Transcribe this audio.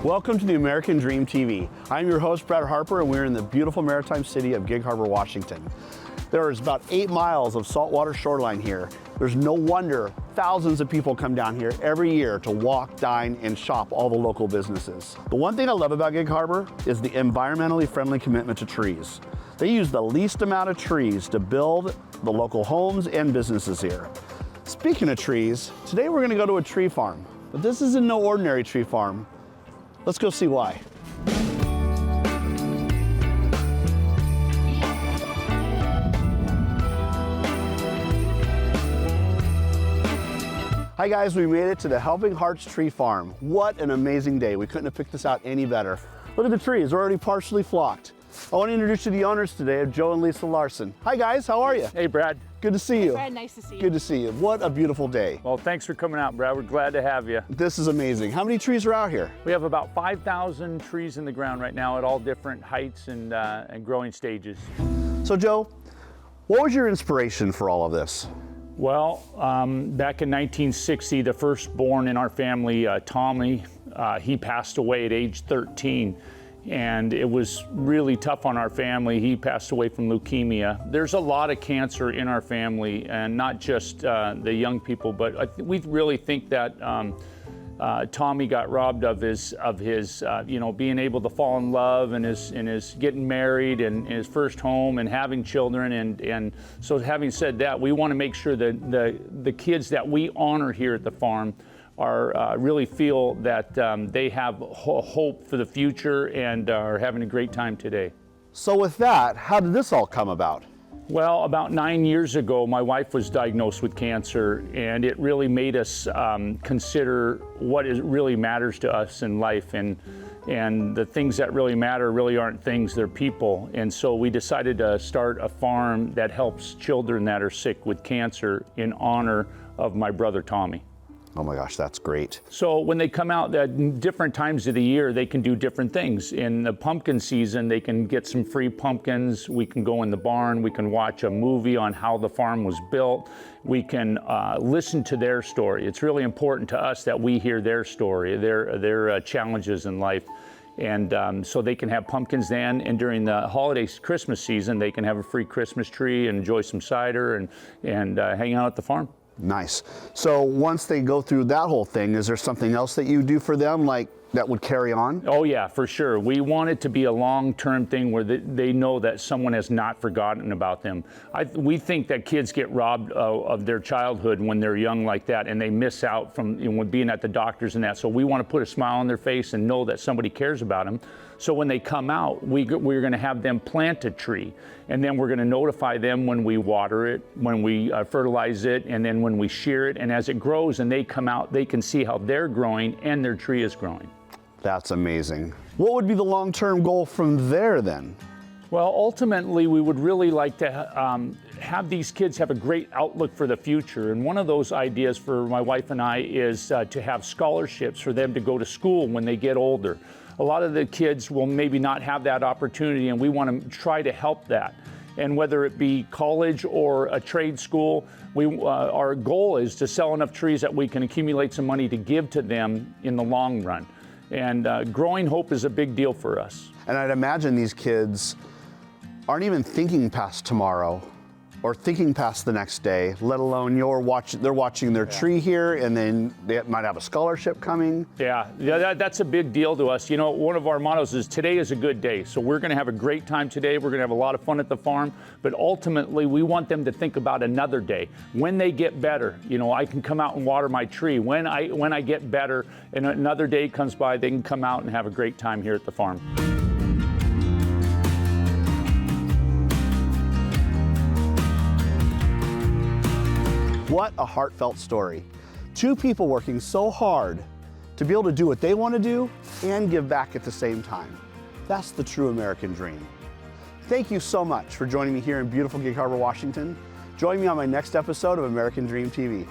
Welcome to the American Dream TV. I'm your host, Brad Harper, and we're in the beautiful maritime city of Gig Harbor, Washington. There is about 8 miles of saltwater shoreline here. There's no wonder thousands of people come down here every year to walk, dine, and shop all the local businesses. The one thing I love about Gig Harbor is the environmentally friendly commitment to trees. They use the least amount of trees to build the local homes and businesses here. Speaking of trees, today we're going to go to a tree farm, but this isn't no ordinary tree farm. Let's go see why. Hi guys, we made it to the Helping Hearts Tree Farm. What an amazing day. We couldn't have picked this out any better. Look at the trees, they're already partially flocked. I want to introduce you to the owners today of Joe and Lisa Larsen. Hi guys, how are you? Hey Brad. Good to see you. Hey Brad, nice to see you. Good to see you. What a beautiful day. Well, thanks for coming out, Brad. We're glad to have you. This is amazing. How many trees are out here? We have about 5,000 trees in the ground right now at all different heights and growing stages. So Joe, what was your inspiration for all of this? Well, back in 1960, the firstborn in our family, Tommy, he passed away at age 13. And it was really tough on our family. He passed away from leukemia. There's a lot of cancer in our family, and not just the young people, but we really think that Tommy got robbed of his being able to fall in love and his getting married and his first home and having children. And so having said that, we want to make sure that the kids that we honor here at the farm really feel that they have hope for the future and are having a great time today. So with that, how did this all come about? Well, about 9 years ago, my wife was diagnosed with cancer, and it really made us consider what really matters to us in life. And the things that really matter really aren't things, they're people. And so we decided to start a farm that helps children that are sick with cancer in honor of my brother Tommy. Oh my gosh, that's great. So when they come out at different times of the year, they can do different things. In the pumpkin season, they can get some free pumpkins. We can go in the barn. We can watch a movie on how the farm was built. We can listen to their story. It's really important to us that we hear their story, their challenges in life. And so they can have pumpkins then, and during the holidays, Christmas season, they can have a free Christmas tree and enjoy some cider and hang out at the farm. Nice. So once they go through that whole thing, is there something else that you do for them, like that would carry on? Oh yeah, for sure. We want it to be a long-term thing where they know that someone has not forgotten about them. We think that kids get robbed of their childhood when they're young like that, and they miss out from being at the doctors and that. So we want to put a smile on their face and know that somebody cares about them. So when they come out, we're going to have them plant a tree, and then we're going to notify them when we water it, when we fertilize it, and then when we shear it. And as it grows and they come out, they can see how they're growing and their tree is growing. That's amazing. What would be the long-term goal from there then? Well, ultimately, we would really like to have these kids have a great outlook for the future. And one of those ideas for my wife and I is to have scholarships for them to go to school when they get older. A lot of the kids will maybe not have that opportunity, and we want to try to help that. And whether it be college or a trade school, our goal is to sell enough trees that we can accumulate some money to give to them in the long run. And growing hope is a big deal for us. And I'd imagine these kids aren't even thinking past tomorrow or thinking past the next day, let alone they're watching their tree here, and then they might have a scholarship coming. Yeah, that's a big deal to us. You know, one of our mottos is today is a good day. So we're going to have a great time today. We're going to have a lot of fun at the farm. But ultimately, we want them to think about another day. When they get better, I can come out and water my tree. When I get better and another day comes by, they can come out and have a great time here at the farm. What a heartfelt story. 2 people working so hard to be able to do what they want to do and give back at the same time. That's the true American dream. Thank you so much for joining me here in beautiful Gig Harbor, Washington. Join me on my next episode of American Dream TV.